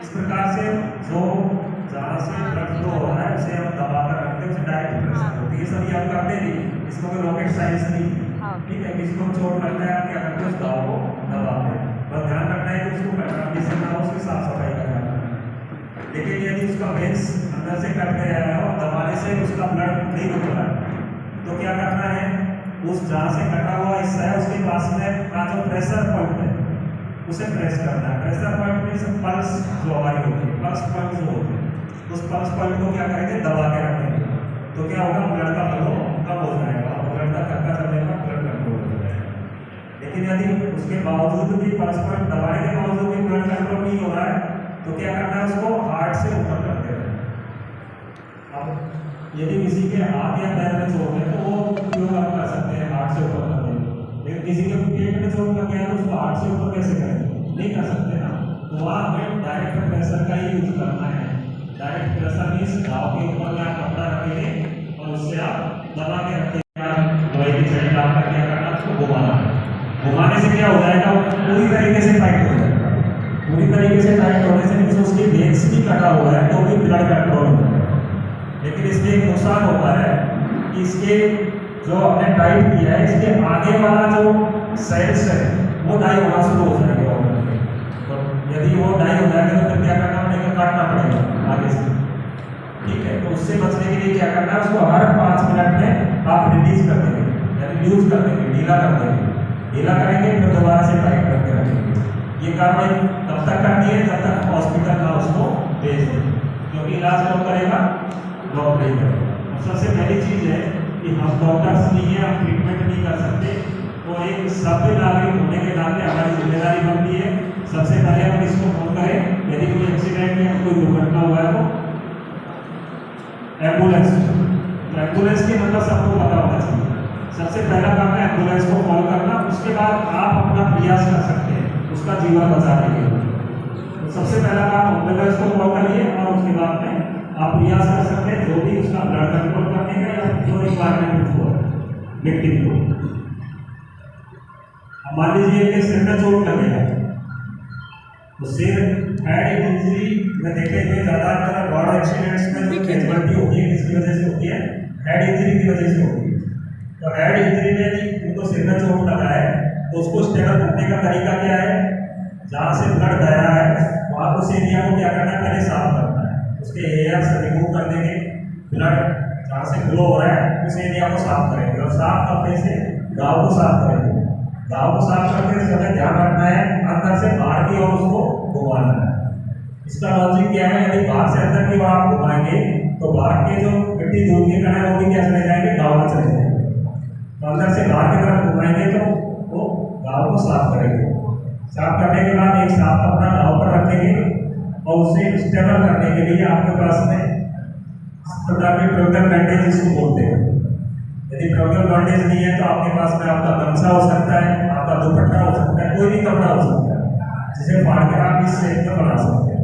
इस प्रकार से जो जहाँ से ब्लड फ्लो हो रहा है उसे हम दबा कर रखते हैं, उसे डायरेक्ट प्रेशर होती है। ये सभी आप करते नहीं, इसको कोई रॉकेट साइंस नहीं है, ठीक है। किसी को चोट लगता है आप क्या करते हैं, उस घाव को दबाते हैं। बस ध्यान रखना है कि उसको कंट्रोल से ना हो, उसकी साफ सफाई करना है। लेकिन यदि उसका वेंस अंदर से कट गया है और दबाने से उसका ब्लड नहीं रुक रहा है तो क्या करना है, उस जहाँ से कटा हुआ हिस्सा है उसके पास में का जो प्रेशर पॉइंट है उसे प्रेस करना है। प्रेशर पॉइंट में से पल्स जो हमारी होती है, पल्स पॉइंट जो होती है, उस पल्स पॉइंट को क्या करेंगे, दबा के रखेंगे। तो क्या होगा, ब्लड का फ्लो कम हो जाएगा और ब्लड का धक्का चलेगा, ब्लड कंट्रोल हो जाएगा। लेकिन यदि उसके बावजूद भी पल्स पॉइंट दबाने के बावजूद भी ब्लड कंट्रोल नहीं हो रहा है तो क्या करना है, उसको हार्ट से ऊपर कर देना है। अब यदि किसी के हाथ या पैर में चोट है तो वो उपयोग आप कर सकते हैं हार्ट से ऊपर करने में। लेकिन किसी के पेट में चोट लग गया है तो उसको हार्ट से ऊपर कैसे करेंगे, नहीं कर सकते ना। तो वहाँ हमें डायरेक्ट प्रेशर का ही यूज करना है। डायरेक्ट प्रेशर मीन्स घाव के ऊपर में आप कपड़ा रखेंगे और उससे आप दबा के रखेंगे। दवाई की छड़ी डालकर क्या करना, उसको घुमाना है। घुमाने से क्या हो जाएगा, पूरी तरीके से टाइट हो जाएगा। पूरी तरीके से टाइट होने से मीन्स उसकी वेन्स भी कटा हुआ है तो भी ब्लड कंट्रोल हो जाएगा। लेकिन इसमें एक नुकसान होता है कि इसके जो हमने टाइट किया है इसके आगे वाला जो सेल्स है वो डाई होना शुरू हो जाएगा। तो यदि वो डाई हो जाएगा तो फिर क्या करना पड़ेगा, काटना पड़ेगा आगे से, ठीक है। तो उससे बचने के लिए क्या करना है, उसको हर 5 मिनट में आप रिलीज कर देंगे, यानी यूज कर देंगे, ढीला कर देंगे। ढीला करेंगे फिर दोबारा से टाइट करके रखेंगे। ये कार्रवाई तब तक करनी है जब तक हॉस्पिटल का उसको भेज दें, क्योंकि इलाज कौन करेगा, डॉक्टर ही करेगा। सबसे पहली चीज़ है कि हम डॉक्टर्स नहीं है, हम ट्रीटमेंट नहीं कर सकते। तो एक सभ्य नागरिक होने के नाते हमारी जिम्मेदारी बनती है सबसे पहले हम इसको फोन करें यदि कोई एक्सीडेंट या कोई दुर्घटना हुआ है तो एम्बुलेंस। तो एम्बुलेंस के नंबर सबको पता होना चाहिए। सबसे पहला काम है एम्बुलेंस को कॉल करना। उसके बाद आप अपना प्रयास कर सकते हैं उसका जीवन बचाने के लिए। तो सबसे पहला काम एम्बुलेंस को कॉल करिए और उसके बाद में आप प्रयास कर सकते हैं जो भी उसका ब्लड कंट्रोल करने का या जो रिक्वायरमेंट हो विक्टिम को। मान लीजिए कि सिर में चोट लगेगा तो सिर हेड इंजरी में देखे हुए ज़्यादातर रोड एक्सीडेंट्स में जो कैजुअलिटी होती है किसकी वजह से होती है, हेड इंजरी की वजह से होती है। तो हेड इंजरी में यदि उनको सिर में चोट लगा है तो उसको स्टेबल करने का तरीका क्या है, जहाँ से ब्लड बह रहा है वहाँ उस एरिया को क्या करना है, पहले साफ करना है। उसके हेयर्स रिमूव कर देंगे, ब्लड जहाँ से फ्लो हो रहा है उस एरिया को साफ करेंगे और साफ करने से घाव को साफ करेंगे। घाव को साफ करते समय ध्यान रखना है अंदर से बाहर की ओर उसको घुमाना है। इसका लॉजिक क्या है, यदि बाहर से अंदर की ओर आप घुमाएंगे तो बाहर के जो मिट्टी धूल के कण है वो भी क्या चले जाएंगे, घाव में चले जाएंगे। तो अंदर से बाहर की तरफ घुमाएंगे तो वो घाव को साफ करेंगे। साफ करने के बाद एक साफ कपड़ा घाव पर रखेंगे और उसे स्टेबल करने के लिए आपके पास में प्रकार के ट्रोकल बैंडेज जिसको बोलते हैं। यदि ट्रोकल बैंडेज नहीं है तो आपके पास में आपका गमछा हो सकता है, आपका दुपट्टा हो सकता है, कोई भी कपड़ा हो सकता है जिसे फाड़ कर आप इस शेप में बना सकते हैं।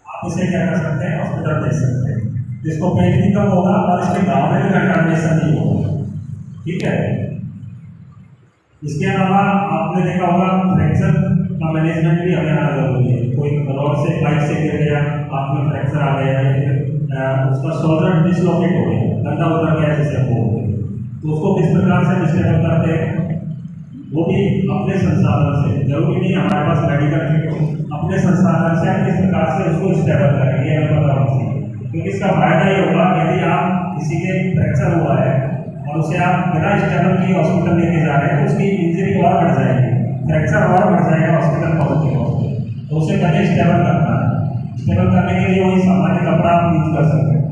आप इसे क्या कर सकते हैं, हॉस्पिटल भेज सकते हैं। इसको पेन भी कम होगा और इसके गाँव में भी कंटामिनेशन नहीं होगा। ठीक है। इसके अलावा आपने देखा होगा फ्रैक्चर का मैनेजमेंट भी हमें आना जरूरी है। कोई रोड से बाइक से गिर गया, हाथ में फ्रैक्चर आ गया या फिर उसका शोल्डर डिसलोकेट हो गया, गंदा उतर गया जैसे हो गया, तो उसको किस प्रकार से डिस्टेबल करते हैं, वो भी अपने संसाधन से, जरूरी नहीं हमारे पास मेडिकल किट हो, अपने संसाधन से किस प्रकार से उसको स्टेबल करेंगे क्योंकि इसका फायदा ये होगा यदि आप किसी के फ्रैक्चर हुआ है और उसे आप बिना स्टेबल किए हॉस्पिटल लेके जा रहे हैं तो उसकी इंजरी और बढ़ जाएगी, फ्रैक्चर और बढ़ जाएगा हॉस्पिटल पहुँचते, तो उसे पहले स्टेबल करना है। स्टेबल करने के लिए वही सामान्य कपड़ा आप यूज कर सकते हैं।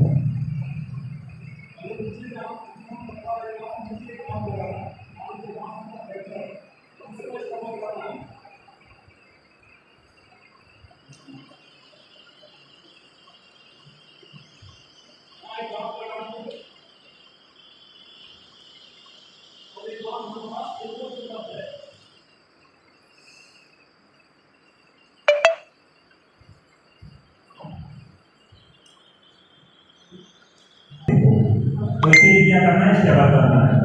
तो इसीलिए क्या करना है, स्टेबल करना है।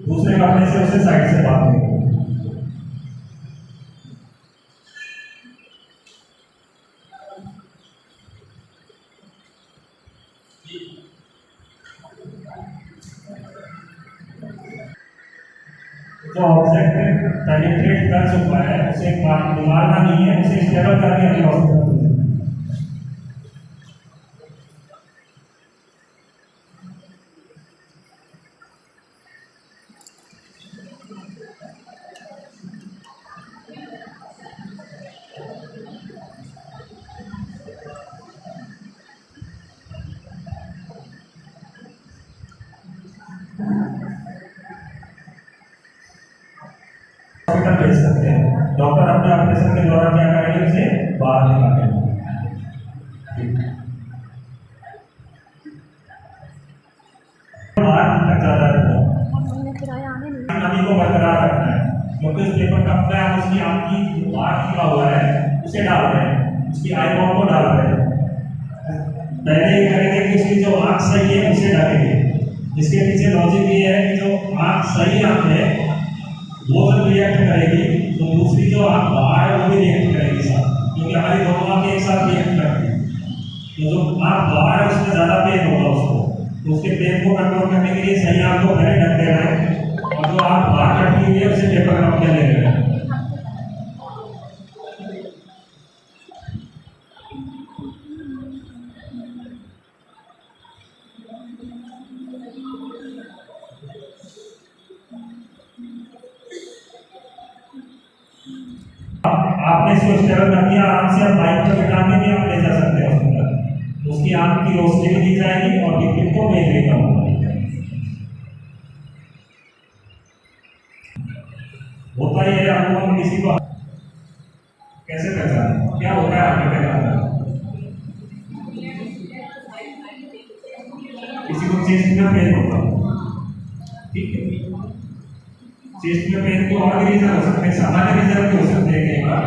दूसरे कपड़े से उसे साइड से बांध देंगे। जो ऑब्जेक्ट पेनिट्रेट कर चुका है उसे निकालना नहीं है, उसे स्टेबल करके हमें हॉस्पिटल में हॉस्पिटल भेज सकते हैं। डॉक्टर अपने ऑपरेशन के दौरान क्या करेंगे, उसे बाहर निकालेंगे। नमी को बरकरार रखना है क्योंकि उस पेपर कप में हम उसकी आपकी बाहर निकला हुआ है उसे डाल रहे हैं, उसकी आई बॉल को डाल रहे हैं। पहले ये करेंगे कि उसकी जो आँख सही है उसे डालेंगे। इसके पीछे लॉजिक ये है कि जो आँख सही आँख है वो जब रिएक्ट करेगी तो दूसरी जो आँख बाहर है वो भी रिएक्ट करेगी साथ, क्योंकि हमारी दोनों आँखें एक साथ रिएक्ट करती है। तो जो आँख बाहर है उसमें ज़्यादा पेन होगा उसको, तो उसके पेन को कंट्रोल करने के लिए सही आँख को पहले ढक देना है और जो आँख बाहर कटती हुई है उसे पेपर कप में ले लेना है। आपने इसको स्टेबल कर दिया, आराम से आप बाइक पर बिठा के भी आप ले जा सकते हैं हॉस्पिटल। उसकी आँख की रोशनी भी दी जाएगी और विक्टिम को पेन भी कम होगा। होता ही है, हम किसी को कैसे पहचाने क्या होता है आपके पहचान, किसी को चेस्ट में पेन होता है, ठीक है, चेस्ट में पेन को और रीजन हो सकते हैं, सामान्य रीजन भी हो सकते हैं कई बार,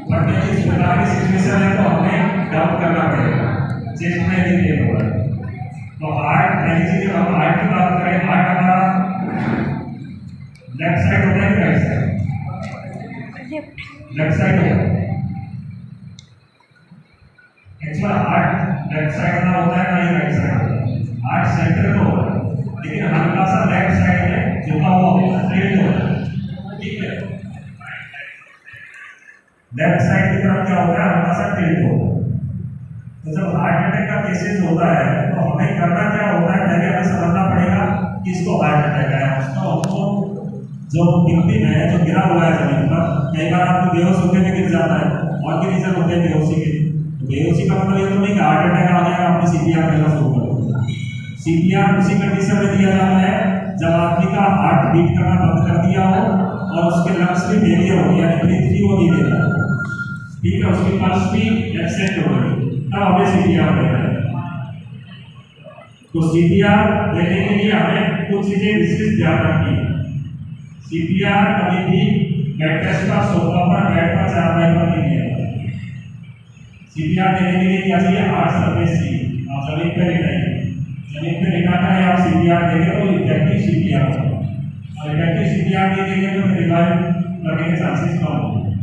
बट इस प्रकार की सिचुएशन है तो हमें डाउट करना पड़ेगा चेस्ट में भी पेन हो रहा है। तो हार्ट एनर्जी, जब हम हार्ट की बात करें, हार्ट हमारा लेफ्ट साइड होता है कि राइट साइड, लेफ्ट साइड होता है। एक्चुअल हार्ट लेफ्ट साइड में होता है ना, ही राइट साइड होता है। हार्ट सेंटर में होता है लेकिन हल्का सा लेफ्ट साइड में झुका हुआ होता है, स्ट्रेट होता है, ठीक है। लेफ्ट साइड की तरफ क्या होता है, हल्का सा टिल्ट होता है। तो जब हार्ट अटैक का केसेस होता है तो हमें करना क्या होता है, पहले हमें समझना पड़ेगा कि इसको हार्ट अटैक है। उसको हमको जो विक्टिम है, जो गिरा हुआ है जमीन पर, कई बार आपको बेहोश होने में गिर जाता है, और भी रीजन होते हैं बेहोशी के। बेहोशी का मतलब ये तो नहीं कि हार्ट अटैक आ गया आपने सीपीआर देना शुरू कर दिया। सीपीआर उसी कंडीशन में दिया जाता है जब आदमी का हार्ट बीट करना बंद कर दिया हो और उसके लंग्स भी फेलियर हो गया, ब्रीथ भी वो नहीं देता, ठीक है, उसकी पल्स भी एब्सेंट हो गई, तब हमें सीपीआर देना है। तो सीपीआर देने के लिए हमें कुछ चीजें विशेष ध्यान रखनी है। सीपीआर कभी भी बेड रेस्ट पर, सोफा पर, बेड पर, चारपाई पर नहीं दिया। सीपीआर देने के लिए क्या चाहिए, हार्ट सर्विस चाहिए। सीपीआर देंगे तो इफेक्टिव सीपीआर होगा, और इफेक्टिव सीपीआर नहीं देंगे तो रिवाइव करने के चांसेस कम होंगे।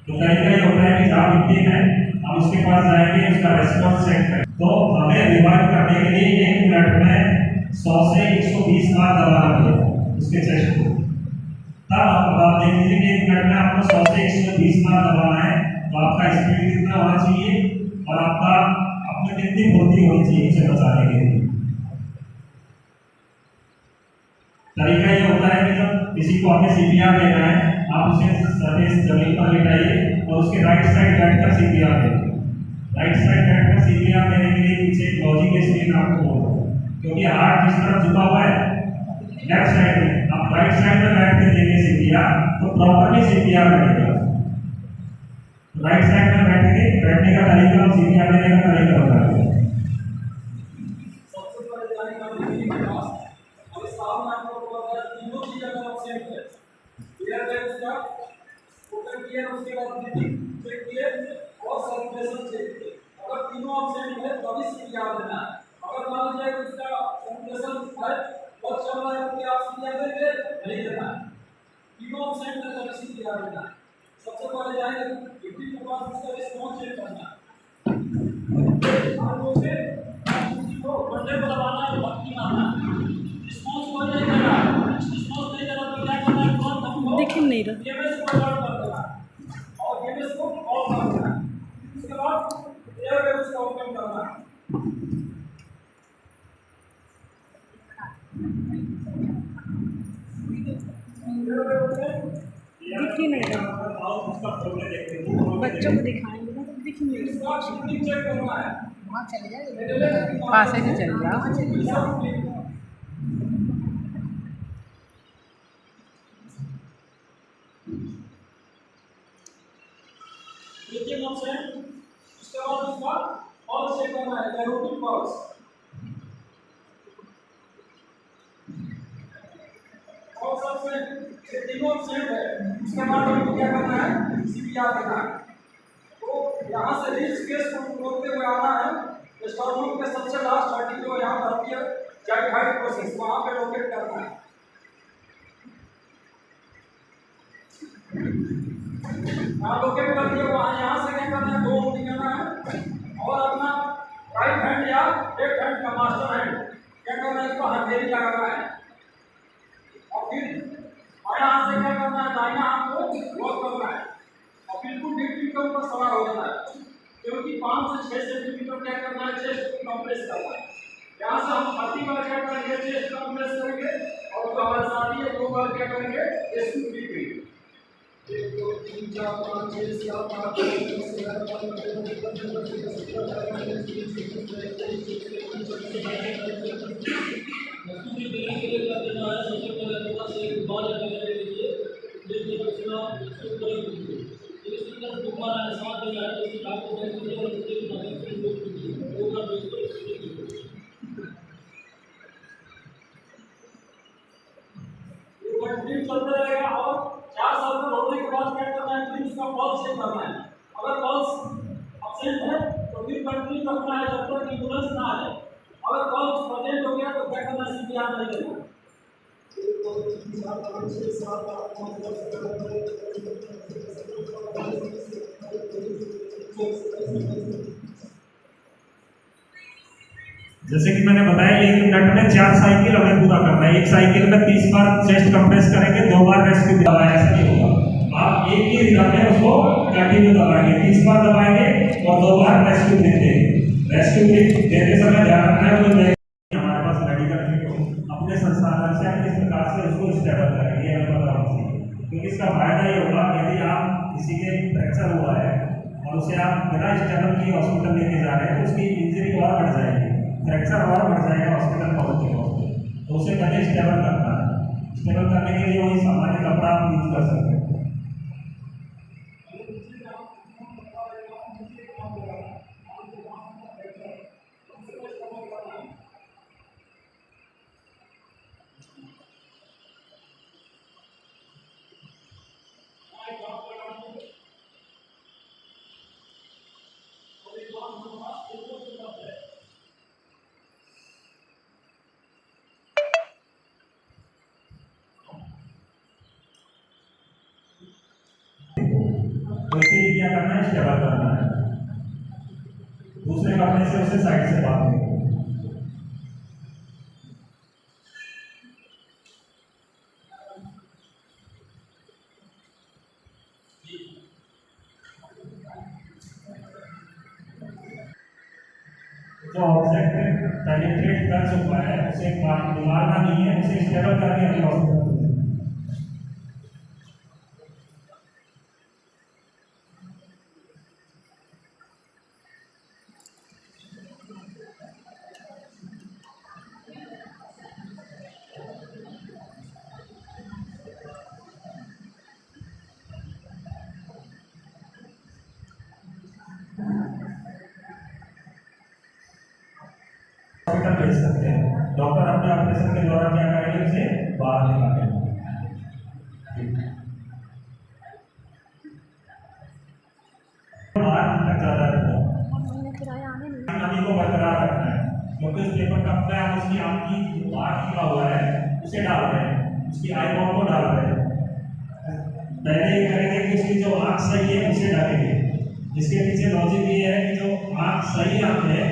तो तरीका ये होता है कि जहाँ विक्टिम है हम उसके पास जाएंगे, उसका रेस्पॉन्स चेक करें। तो हमें रिवाइव करने के लिए 1 मिनट में 100 से 120 बार दबाना पड़ेगा उसके चेस्ट को। तब आप देख लीजिए कि 1 मिनट में आपको 100 से 120 बार दबाना है, तो आपका स्पीड कितना होना चाहिए और आपका अपने कितनी फुर्ती होनी चाहिए इसे बचाने के लिए। तरीका ये होता है कि जब किसी को आपने सीपीआर देना है, आप उसे जमीन पर लिटाइए और उसके राइट साइड बैठकर सीपीआर दें। राइट साइड बैठकर सीपीआर देने के लिए पीछे एक लॉजिक स्क्रीन आपको होगा, क्योंकि हार्ट जिस तरफ झुका हुआ है लेफ्ट साइड में, आप राइट साइड में बैठ के देंगे सीपीआर तो प्रॉपर्ली सीपीआर लगेगा। राइट साइड में बैठने का तरीका और सीपीआर देने का तरीका होता है। सबसे पहले जानकारी के पास और सामने आपको बताया तीनों चीजें का ऑप्शन है। क्लियर है उसका ओपन किया, उसके बाद चेक किए और सर्कुलेशन चेक किए। अगर तीनों ऑप्शन है तभी सीपीआर देना है। अगर मान लीजिए उसका सर्कुलेशन है बहुत चल रहा है तो आप सीपीआर देंगे नहीं देना। तीनों ऑप्शन है तभी सीपीआर देना। सबसे पहले जाएंगे विक्टिम के पास, उसका रिस्पांस चेक करना और उसे को बंदे को दबाना है, भक्ति मारना। रिस्पांस कोई नहीं कर रहा, रिस्पांस नहीं कर रहा तो क्या करना है, तुरंत हमको दिख नहीं रहा ईएमएस को अलर्ट कर देना और ईएमएस को ऑफ कर देना। उसके बाद एयरवेव उसका ओपन करना। दिख ही नहीं रहा, बच्चों को दिखाएंगे ना तो दिख नहीं रहा। चेक करना है, वहाँ चले जाए, पास से चल जाओ। Victim option. उसके बाद उसका पल्स चेक करना है, कैरोटिड पल्स। और सबसे ये तीनों ऑप्शन है। उसके बाद हमको क्या करना है, सीपीआर देना है। तो यहाँ से रिच केस को रोकते हुए आना है स्टॉर्म के सबसे लास्ट हड्डी जो यहाँ पर आती है जाइहाइड प्रोसेस, वहाँ पे लोकेट करना है। यहाँ लोकेट कर दिया, वहाँ यहाँ से क्या करना है, 2 उंगली करना है और अपना राइट हैंड या लेफ्ट हैंड का मास्टर हैंड क्या करना है, इसको हथेली लगाना है और फिर बायां हाथ से क्या करना है, दाहिना हाथ को लॉक करना है और बिल्कुल विक्टिम के ऊपर सवार हो जाना है। क्योंकि 5 से 6 सेंटीमीटर क्या करना है, चेस्ट को कंप्रेस करना है। यहाँ से हम छाती पर क्या करेंगे, चेस्ट कंप्रेस करेंगे और जो हमारे साथी है 2 बार क्या करेंगे, चेस्ट को भी करेंगे। 1 2 3 4 5 6 7 8 9 10 11 चलता रहेगा और 4 सर्कल होने के बाद क्या करना है, फिर उसका पल्स चेक करना है। अगर पल्स एब्सेंट है तो फिर कंटिन्यू रखना है जब तक एम्बुलेंस ना आ जाए। अगर पल्स प्रेजेंट हो गया तो क्या करना है, सीपीआर नहीं देना। 1 2 3 4 5 6 7 8 9 10 जैसे कि मैंने बताया 1 मिनट में 4 साइकिल हमें पूरा करना है। एक साइकिल में 30 बार चेस्ट कंप्रेस करेंगे, 2 बार रेस्क्यू दबाया, ऐसा नहीं होगा। आप एक ही रिदम में उसको कंटिन्यू दबाएंगे, 30 बार दबाएंगे और 2 बार रेस्क्यू देते हैं। रेस्क्यू देते समय ध्यान रखना है तो हमारे पास मेडिकल अपने संसाधन से हम किस प्रकार से उसको स्टेबल करेंगे, क्योंकि इसका फायदा ये होगा यदि आप किसी के फ्रैक्चर हुआ है और उसे आप बिना स्टेबल किए हॉस्पिटल लेके जा रहे हैं तो उसकी इंजरी और बढ़ जाएगी, फ्रैक्चर और बढ़ जाएगा हॉस्पिटल पहुंचते पहुंचते। तो उसे पहले स्टेबल करना है। स्टेबल करने के लिए वही सामान्य कपड़ा आप यूज कर सकते हैं। तो इसीलिए क्या करना है, स्टेबल करना है। दूसरे कपड़े से उसे साइड से बांध देंगे। जो ऑब्जेक्ट पेनिट्रेट कर चुका है उसे मारना नहीं है, उसे स्टेबल करके अगले ऑब्जेक्ट को देना है। हॉस्पिटल भेज सकते हैं, डॉक्टर अपने ऑपरेशन के दौरान क्या करेंगे, उसे बाहर निकालेंगे। नमी को बरकरार रखना है, क्योंकि उस पेपर कप में हम उसकी आंख की आंख निकला हुआ है उसे डाल रहे हैं, उसकी आई बॉल को डाल रहे हैं। पहले ये करेंगे कि उसकी जो आंख सही है उसे डालेंगे। इसके पीछे लॉजिक ये है कि जो आंख सही आंख है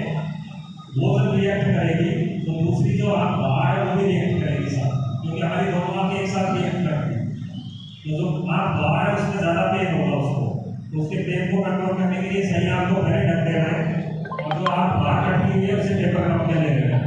वो जब रिएक्ट करेगी तो दूसरी जो आंख बाहर है वो भी रिएक्ट करेगी साथ, क्योंकि हमारी दोनों आंखें एक साथ रिएक्ट करती हैं। तो जो आंख बाहर है उसमें ज़्यादा पेन होगा उसको, तो उसके पेन को कंट्रोल करने के लिए सही आंख को पहले ढक देना है, और जो आंख बाहर कटती हुई है उसे पेपर कप में ले लेना है।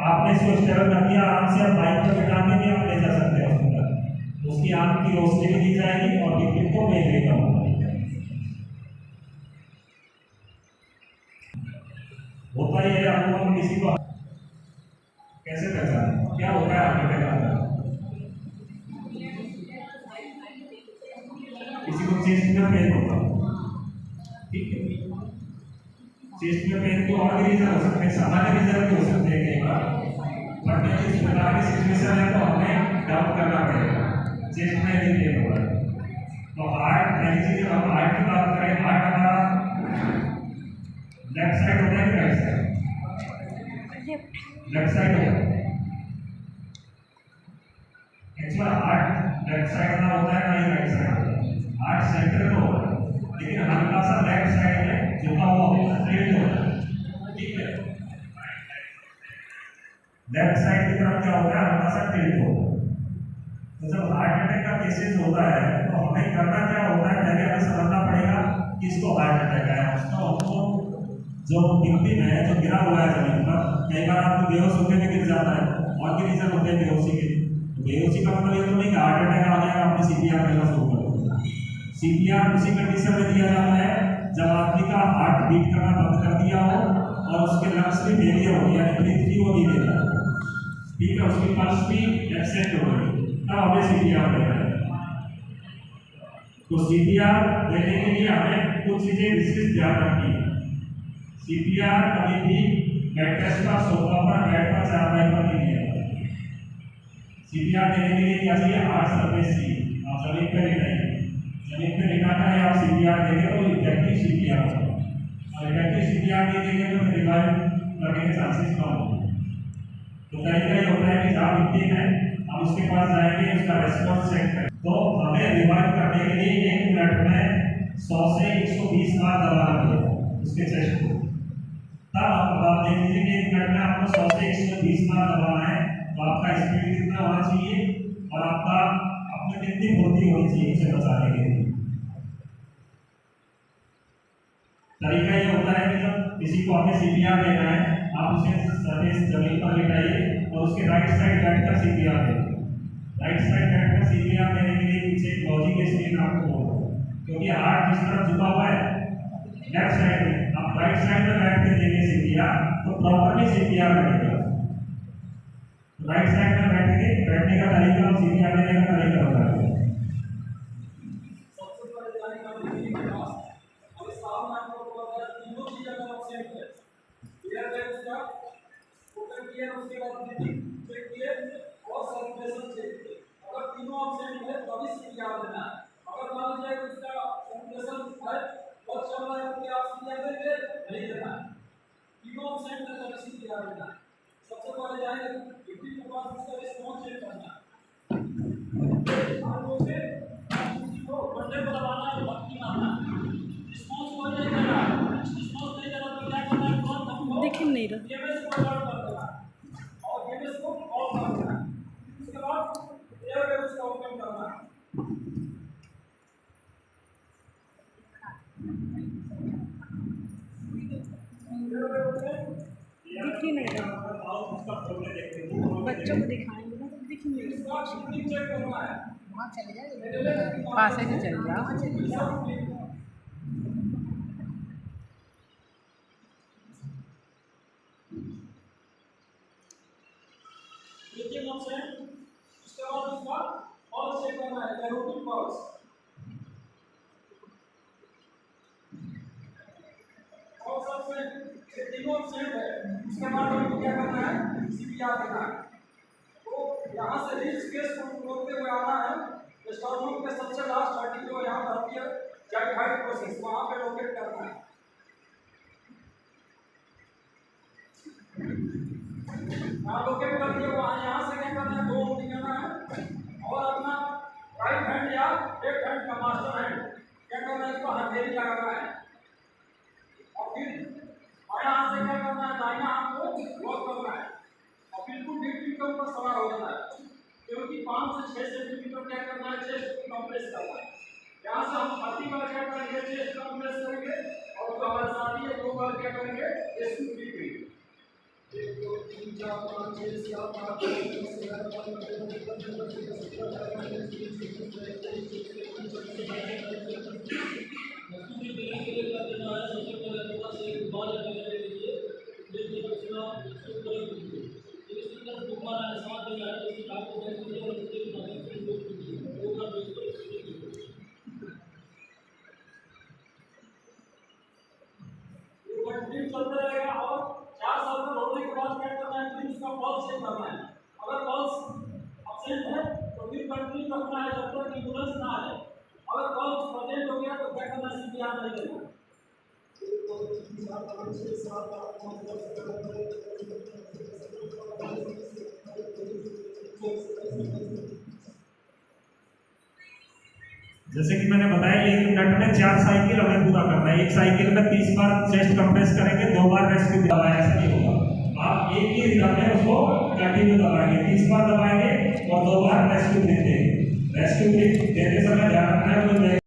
आपने इसको स्टेबल कर दिया, आराम से आप बाइक पर बिठा के भी आप ले जा सकते हैं हॉस्पिटल। उसकी आंख की रोशनी भी दी जाएगी और लिक्विड को पेन भी कम होगा। होता ही है, हम किसी को कैसे पहचाने, क्या होता है आपके पहचान, किसी को चेस्ट में पेन होता है, ठीक है, चेस्ट में पेन के और भी रीजन हो सकते हैं, सामान्य रीजन भी हो सकते हैं कई बार, बट इस प्रकार की सिचुएशन है तो हमें डाउट करना पड़ेगा चेस्ट में भी पेन हो रहा है। तो हार्ट पहली चीज, जब हम हार्ट की बात करें, हार्ट हमारा लेफ्ट साइड होता है कि राइट साइड, लेफ्ट साइड होता है। एक्चुअली हार्ट लेफ्ट साइड ना होता है ना ही राइट साइड होता है, हार्ट सेंटर में होता है, लेकिन हल्का सा लेफ्ट साइड में झुका हुआ होता है, टिल्ट होता है, ठीक है। लेफ्ट साइड की तरफ क्या होता है, हल्का सा टिल्ट होता है। तो जब हार्ट अटैक का केसेस होता है तो हमें करना क्या होता है, पहले हमें समझना पड़ेगा कि इसको हार्ट अटैक आया, उसका हमको जो विक्टिम है जो गिरा हुआ है जमीन पर, कई बार आपको बेहोश होने में गिर जाता है, और भी रीजन होते हैं बेहोशी के। बेहोशी का मतलब ये तो नहीं कि हार्ट अटैक आ गया आपने सीपीआर देना शुरू कर दिया। सीपीआर उसी कंडीशन में दिया जाता है जब आदमी का हार्ट बीट करना बंद कर दिया हो और उसके लंग्स भी फेलियर हो गया, ब्रीथ भी वो नहीं देता, ठीक है, उसकी पल्स भी एब्सेंट हो गई, तब हमें सीपीआर देना है। तो सीपीआर देने के लिए हमें कुछ चीजें विशेष ध्यान रखनी है। सीपीआर कभी भी मैट्रेस पर, सोफा पर, बेड पर, चारपाई पर नहीं दिया जाता। सीपीआर देने के लिए क्या चाहिए, हार्ट सर्विस चाहिए। आप जमीन पर लेटाइए, जमीन पर लेटाकर आप सीपीआर देंगे तो इफेक्टिव सीपीआर होगा, और इफेक्टिव सीपीआर नहीं देंगे तो रिवाइव करने के चांसेस कम होंगे। तो तरीका ये होता है कि जहाँ विक्टिम है हम उसके पास जाएंगे, उसका रेस्पॉन्स चेक करें। तो हमें रिवाइव करने के लिए 1 मिनट में 100 से 120 बार दबाना पड़ेगा उसके चेस्ट को। तब आप देख लीजिए कि 1 मिनट में आपको 100 से 120 बार दबाना है, तो आपका स्पीड कितना होना चाहिए और आपका अपने कितनी फुर्ती होनी चाहिए उसे बचाने के लिए। तरीका ये होता है कि जब किसी को हमें सीपीआर देना है, आप उसे सर्विस जमीन पर लेटाइए और उसके राइट साइड बैठकर सीपीआर दें। राइट साइड बैठकर सीपीआर देने के लिए पीछे एक लॉजिक स्क्रीन आपको बोल, क्योंकि हार्ट जिस तरफ झुका हुआ है लेफ्ट साइड में, आप राइट साइड में बैठ के देंगे सीपीआर तो प्रॉपर्ली सीपीआर लगेगा। राइट साइड में बैठने का तरीका और सीपीआर देने का तरीका होता है। सबसे पहले जानकारी के पास और सामने आपको पता है तीनों चीजें का ऑप्शन है, क्लियर है उसका टोटल क्लियर, उसके बाद चेक किए और सर्कुलेशन चेक किए। अगर तीनों ऑप्शन है तभी सीपीआर देना है, और अगर मान लीजिए उसका सेंटेशन है बहुत चल रहा है कि आप सीधे देंगे नहीं देना है तीनों सेंट में सर्विसिंग दिया देना है सबसे पहले जाएंगे 50 के पास उसका रिस्पॉन्स चेक करना है आप लोग के को बटन को दबाना है भक्ति मारना रिस्पॉन्स को नहीं देना रिस्पॉन्स नहीं देना तो क्या करना है तुरंत हमको दिख ही नहीं रहा ईएमएस को ऑन कर देना और ईएमएस को ऑफ कर देना उसके बाद एयर वेव्स का ओपन करना है दिख ही नहीं रहा बच्चों को दिखाएंगे ना तो दिख ही नहीं रहा चेक करना है वहाँ चले जाए पास से चल जाओ देखिए हमसे इसके बाद उसका पल्स चेक करना है कैरोटिड पल्स और सबसे तीनों सेट है उसके बाद हमको क्या करना है सीपीआर देना है तो यहाँ से रिच केस को रोकते हुए आना है स्टॉर्म के सबसे लास्ट हड्डी जो यहाँ पर आती है जाइहाइड प्रोसेस वहाँ पे लोकेट करना है यहाँ लोकेट कर दिया वहाँ यहाँ से क्या करना है 2 उंगली करना है और अपना राइट हैंड या लेफ्ट हैंड का मास्टर हैंड क्या करना है इसको हथेली लगाना है और फिर बायां हाथ से क्या करना है दाहिना हाथ को लॉक करना है और बिल्कुल डीप के ऊपर सवार हो जाना है क्योंकि 5 से 6 सेंटीमीटर क्या करना है चेस्ट को कंप्रेस करना है यहाँ से हम छाती वाला क्या करेंगे चेस्ट कंप्रेस करेंगे और जो हमारे साथी है वो वाला क्या करेंगे चेस्ट को डीप करेंगे 1 2 3 4 5 6 7 8 9 चलता रहेगा और 4 साल में होने के बाद क्या करना है फिर उसका पल्स चेक करना है अगर पल्स अब्सेंट है तो फिर कंटिन्यू रखना है जब तक एम्बुलेंस ना आए अगर पल्स प्रेजेंट हो गया तो क्या करना है सीपीआर नहीं देना जैसे कि मैंने बताया 1 मिनट में 4 साइकिल हमें पूरा करना है। एक साइकिल में 30 बार चेस्ट कंप्रेस करेंगे, 2 बार रेस्क्यू दबाया, ऐसा नहीं होगा। आप एक ही रिदम में उसको कंटिन्यू दबाएंगे, 30 बार दबाएंगे और 2 बार रेस्क्यू देते समय ध्यान रखना है।